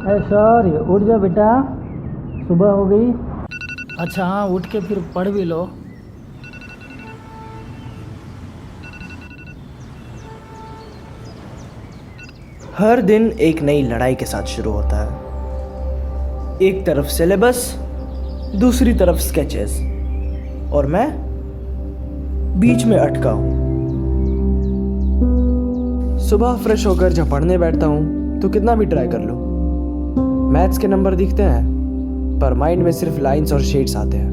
Sorry, उठ जा बेटा, सुबह हो गई। अच्छा हाँ, उठ के फिर पढ़ भी लो। हर दिन एक नई लड़ाई के साथ शुरू होता है। एक तरफ सिलेबस, दूसरी तरफ स्केचेस, और मैं बीच में अटका हूँ। सुबह फ्रेश होकर जब पढ़ने बैठता हूँ तो कितना भी ट्राई कर लूँ, मैथ्स के नंबर दिखते हैं पर माइंड में सिर्फ लाइंस और शेड्स आते हैं।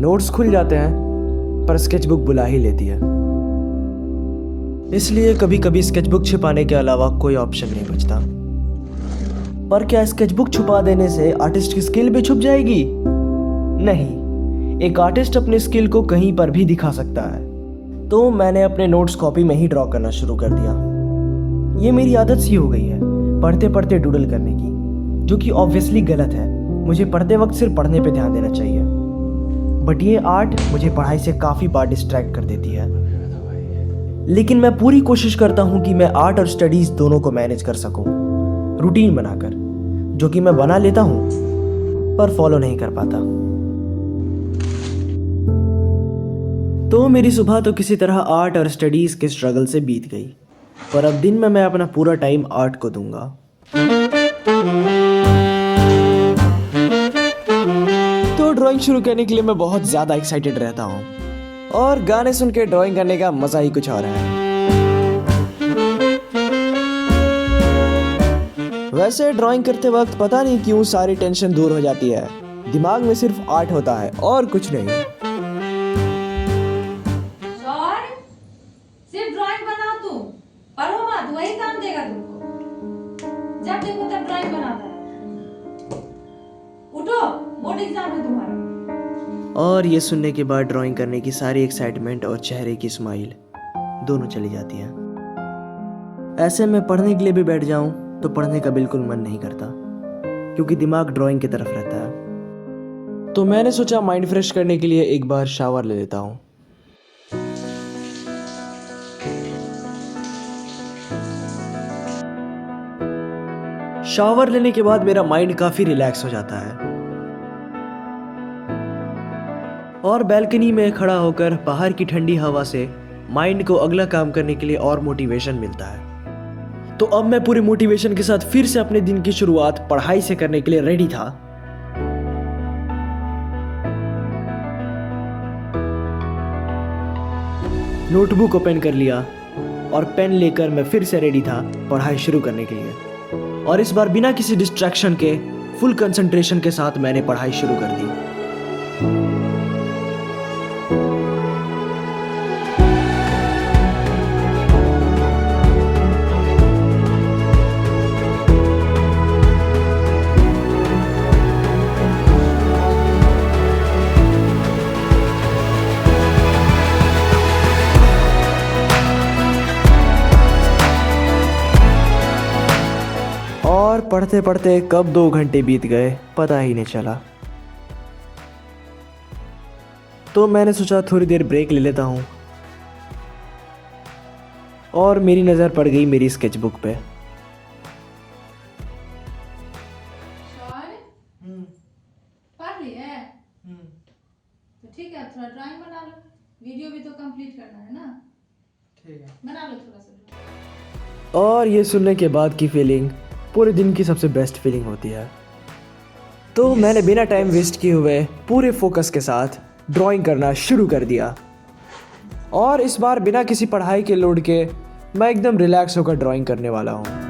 नोट्स खुल जाते हैं पर स्केचबुक बुला ही लेती है। इसलिए कभी कभी स्केचबुक छिपाने के अलावा कोई ऑप्शन नहीं बचता। पर क्या स्केचबुक छुपा देने से आर्टिस्ट की स्किल भी छुप जाएगी? नहीं, एक आर्टिस्ट अपनी स्किल को कहीं पर भी दिखा सकता है। तो मैंने अपने नोट्स कॉपी में ही ड्रॉ करना शुरू कर दिया। ये मेरी आदत सी हो गई है पढ़ते पढ़ते डूडल करने की, जो कि ऑब्वियसली गलत है। मुझे पढ़ते वक्त सिर्फ पढ़ने पे ध्यान देना चाहिए। बट ये आर्ट मुझे पढ़ाई से काफ़ी बार डिस्ट्रैक्ट कर देती है। लेकिन मैं पूरी कोशिश करता हूँ कि मैं आर्ट और स्टडीज़ दोनों को मैनेज कर सकूँ, रूटीन बनाकर, जो कि मैं बना लेता हूँ पर फॉलो नहीं कर पाता। तो मेरी सुबह तो किसी तरह आर्ट और स्टडीज़ के स्ट्रगल से बीत गई, पर अब दिन में मैं अपना पूरा टाइम आर्ट को दूंगा। तो ड्राइंग शुरू करने के लिए मैं बहुत ज़्यादा एक्साइटेड रहता हूँ, और गाने सुन के ड्राइंग करने का मज़ा ही कुछ और है। वैसे ड्राइंग करते वक्त पता नहीं क्यों सारी टेंशन दूर हो जाती है। दिमाग में सिर्फ आर्ट होता है और कुछ नहीं। सिर्फ ड्राइंग बना, तू पढ़ो मत, वही काम देगा तुमको। जब देखो तब ड्राइंग बनाता है। उठो, बोर्ड एग्जाम है तुम्हारा। और ये सुनने के बाद ड्राइंग करने की सारी एक्साइटमेंट और चेहरे की स्माइल दोनों चली जाती है। ऐसे में पढ़ने के लिए भी बैठ जाऊं तो पढ़ने का बिल्कुल मन नहीं करता, क्योंकि दिमाग ड्राइंग की तरफ रहता है। तो मैंने सोचा माइंड फ्रेश करने के लिए एक बार शावर ले लेता हूं। शावर लेने के बाद मेरा माइंड काफी रिलैक्स हो जाता है, और बैल्कनी में खड़ा होकर बाहर की ठंडी हवा से माइंड को अगला काम करने के लिए और मोटिवेशन मिलता है। तो अब मैं पूरे मोटिवेशन के साथ फिर से अपने दिन की शुरुआत पढ़ाई से करने के लिए रेडी था। नोटबुक ओपन कर लिया और पेन लेकर मैं फिर से रेडी था पढ़ाई शुरू करने के लिए। और इस बार बिना किसी डिस्ट्रैक्शन के फुल कंसंट्रेशन के साथ मैंने पढ़ाई शुरू कर दी। और पढ़ते पढ़ते कब 2 घंटे बीत गए पता ही नहीं चला। तो मैंने सोचा थोड़ी देर ब्रेक ले लेता हूँ, और मेरी नज़र पड़ गई मेरी स्केचबुक पे। पढ़ ली है? तो ठीक है, थोड़ा ड्राइंग बना लो। वीडियो भी तो कंप्लीट करना है ना। ठीक है, बना लो थोड़ा सा। और ये सुनने के बाद की फीलिंग पूरे दिन की सबसे बेस्ट फीलिंग होती है। तो मैंने बिना टाइम वेस्ट किए हुए पूरे फोकस के साथ ड्राइंग करना शुरू कर दिया। और इस बार बिना किसी पढ़ाई के लोड के मैं एकदम रिलैक्स होकर ड्राइंग करने वाला हूँ।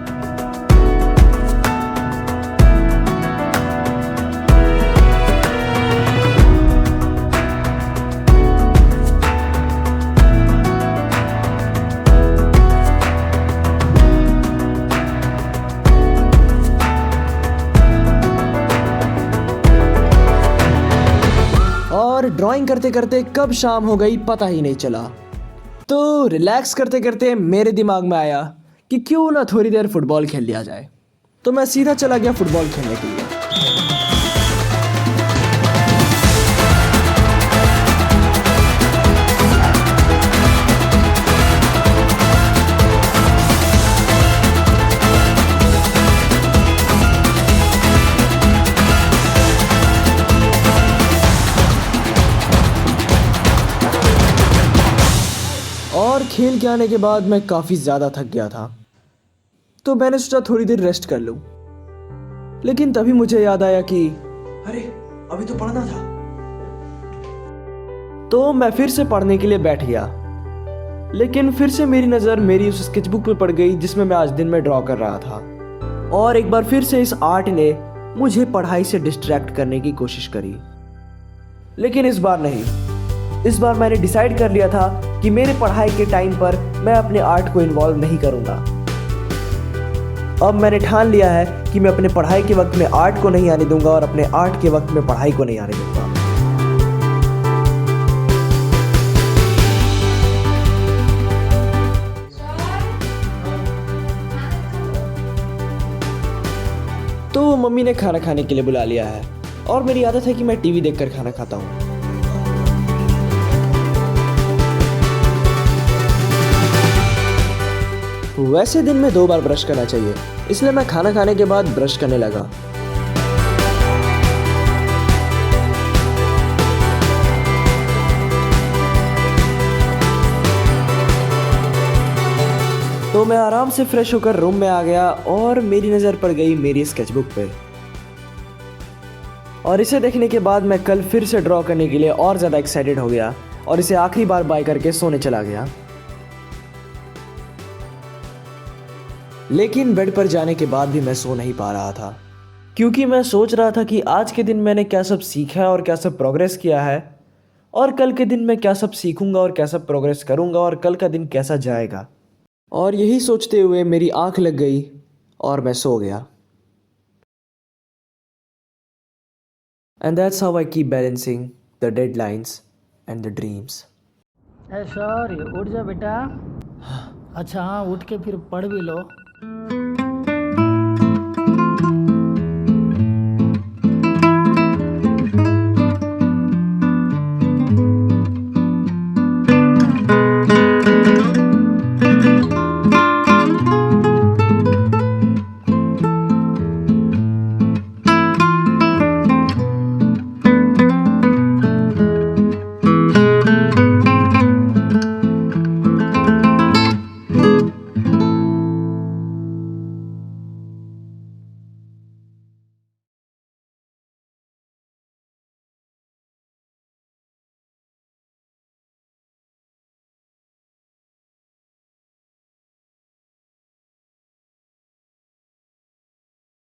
और ड्राइंग करते करते कब शाम हो गई पता ही नहीं चला। तो रिलैक्स करते करते मेरे दिमाग में आया कि क्यों ना थोड़ी देर फुटबॉल खेल लिया जाए। तो मैं सीधा चला गया फुटबॉल खेलने के लिए। खेल के आने के बाद मैं काफ़ी ज़्यादा थक गया था, तो मैंने सोचा थोड़ी देर रेस्ट कर लूं। लेकिन तभी मुझे याद आया कि अरे अभी तो पढ़ना था। तो मैं फिर से पढ़ने के लिए बैठ गया, लेकिन फिर से मेरी नज़र मेरी उस स्केचबुक पे पड़ गई जिसमें मैं आज दिन में ड्रॉ कर रहा था। और एक बार फिर से इस आर्ट ने मुझे पढ़ाई से डिस्ट्रैक्ट करने की कोशिश करी, लेकिन इस बार नहीं। इस बार मैंने डिसाइड कर लिया था कि मेरे पढ़ाई के टाइम पर मैं अपने आर्ट को इन्वॉल्व नहीं करूंगा। अब मैंने ठान लिया है कि मैं अपने पढ़ाई के वक्त में आर्ट को नहीं आने दूंगा और अपने आर्ट के वक्त में पढ़ाई को नहीं आने दूंगा। तो मम्मी ने खाना खाने के लिए बुला लिया है और मेरी आदत है कि मैं टीवी देखकर खाना खाता हूँ। वैसे दिन में 2 बार ब्रश करना चाहिए, इसलिए मैं खाना खाने के बाद ब्रश करने लगा। तो मैं आराम से फ्रेश होकर रूम में आ गया और मेरी नज़र पड़ गई मेरी स्केचबुक पे। और इसे देखने के बाद मैं कल फिर से ड्रॉ करने के लिए और ज़्यादा एक्साइटेड हो गया और इसे आखिरी बार बाय करके सोने चला गया। लेकिन बेड पर जाने के बाद भी मैं सो नहीं पा रहा था, क्योंकि मैं सोच रहा था कि आज के दिन मैंने क्या सब सीखा है और क्या सब प्रोग्रेस किया है, और कल के दिन मैं क्या सब सीखूंगा और क्या सब प्रोग्रेस करूंगा, और कल का दिन कैसा जाएगा। और यही सोचते हुए मेरी आंख लग गई और मैं सो गया। And that's how I keep balancing the deadlines and the dreams. Sorry, उठ जा बेटा। अच्छा हाँ, उठ के फिर पढ़ भी लो।